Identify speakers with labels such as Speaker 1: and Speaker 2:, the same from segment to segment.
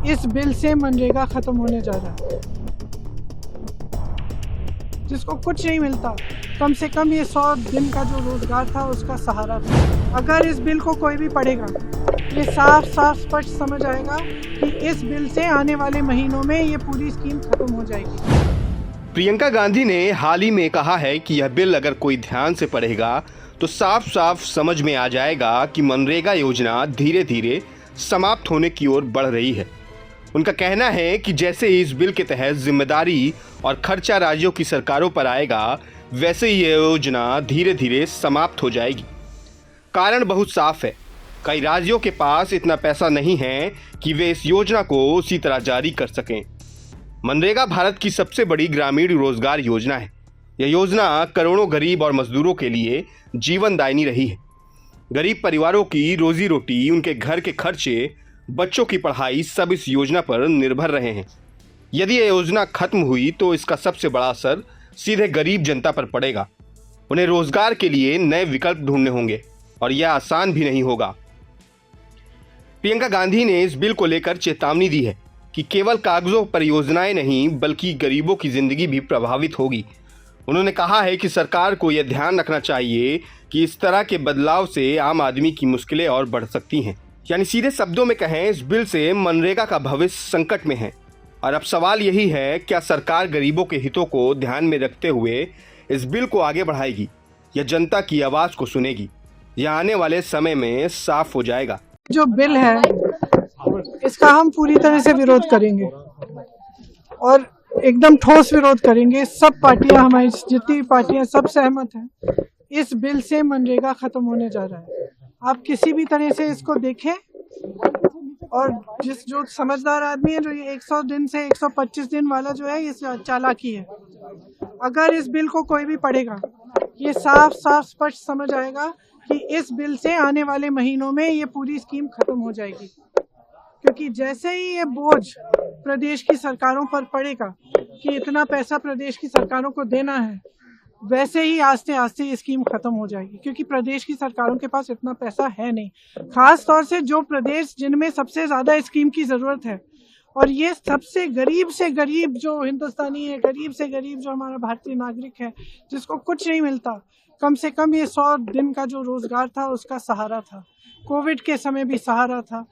Speaker 1: इस बिल से मनरेगा खत्म होने जा रहा है, जिसको कुछ नहीं मिलता। कम से कम ये 100 दिन का जो रोजगार था उसका सहारा था। अगर इस बिल को कोई भी पढ़ेगा, ये साफ साफ स्पष्ट समझ आएगा कि इस बिल से आने वाले महीनों में ये पूरी स्कीम खत्म हो जाएगी।
Speaker 2: प्रियंका गांधी ने हाल ही में कहा है कि यह बिल अगर कोई ध्यान से पढ़ेगा तो साफ साफ समझ में आ जाएगा कि मनरेगा योजना धीरे धीरे समाप्त होने की ओर बढ़ रही है। उनका कहना है कि जैसे ही इस बिल के तहत जिम्मेदारी और खर्चा राज्यों की सरकारों पर आएगा, वैसे ही यह योजना धीरे धीरे समाप्त हो जाएगी। कारण बहुत साफ है, कई राज्यों के पास इतना पैसा नहीं है कि वे इस योजना को उसी तरह जारी कर सकें। मनरेगा भारत की सबसे बड़ी ग्रामीण रोजगार योजना है। यह योजना करोड़ों गरीब और मजदूरों के लिए जीवनदायिनी रही है। गरीब परिवारों की रोजी रोटी, उनके घर के खर्चे, बच्चों की पढ़ाई सब इस योजना पर निर्भर रहे हैं। यदि यह योजना खत्म हुई तो इसका सबसे बड़ा असर सीधे गरीब जनता पर पड़ेगा। उन्हें रोजगार के लिए नए विकल्प ढूंढने होंगे और यह आसान भी नहीं होगा। प्रियंका गांधी ने इस बिल को लेकर चेतावनी दी है कि केवल कागजों पर योजनाएं नहीं बल्कि गरीबों की जिंदगी भी प्रभावित होगी। उन्होंने कहा है कि सरकार को यह ध्यान रखना चाहिए कि इस तरह के बदलाव से आम आदमी की मुश्किलें और बढ़ सकती हैं। यानी सीधे शब्दों में कहें, इस बिल से मनरेगा का भविष्य संकट में है। और अब सवाल यही है, क्या सरकार गरीबों के हितों को ध्यान में रखते हुए इस बिल को आगे बढ़ाएगी या जनता की आवाज़ को सुनेगी? यह आने वाले समय में साफ हो जाएगा।
Speaker 1: जो बिल है इसका हम पूरी तरह से विरोध करेंगे और एकदम ठोस विरोध करेंगे। सब पार्टियां, हमारी जितनी पार्टियां, सब सहमत हैं। इस बिल से मनरेगा खत्म होने जा रहा है। आप किसी भी तरह से इसको देखें और जो समझदार आदमी है, जो ये 100 दिन से 125 दिन वाला जो है, ये चालाकी है। अगर इस बिल को कोई भी पढ़ेगा, ये साफ साफ स्पष्ट समझ आएगा कि इस बिल से आने वाले महीनों में ये पूरी स्कीम खत्म हो जाएगी। क्योंकि जैसे ही ये बोझ प्रदेश की सरकारों पर पड़ेगा कि इतना पैसा प्रदेश की सरकारों को देना है, वैसे ही आस्ते आस्ते ये स्कीम खत्म हो जाएगी। क्योंकि प्रदेश की सरकारों के पास इतना पैसा है नहीं, खास तौर से जो प्रदेश जिनमें सबसे ज्यादा स्कीम की जरूरत है। और ये सबसे गरीब से गरीब जो हिंदुस्तानी है, गरीब से गरीब जो हमारा भारतीय नागरिक है, जिसको कुछ नहीं मिलता। कम से कम ये 100 दिन का जो रोजगार था उसका सहारा था। कोविड के समय भी सहारा था,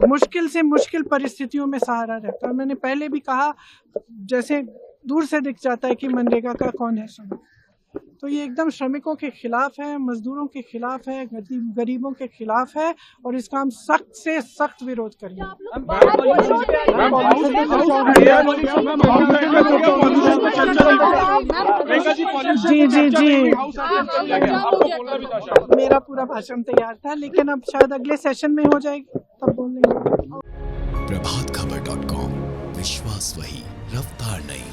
Speaker 1: मुश्किल से मुश्किल परिस्थितियों में सहारा रहता है। मैंने पहले भी कहा, जैसे दूर से दिख जाता है कि मनरेगा का कौन है श्रमिक। तो ये एकदम श्रमिकों के खिलाफ है, मजदूरों के खिलाफ है, गरीबों के खिलाफ है और इसका हम सख्त से सख्त विरोध करेंगे। जी जी जी, मेरा पूरा भाषण तैयार था, लेकिन अब शायद अगले सेशन में हो जाएगी, तब बोल लेंगे।
Speaker 3: प्रभातखबर.com, विश्वास वही, रफ्तार नहीं।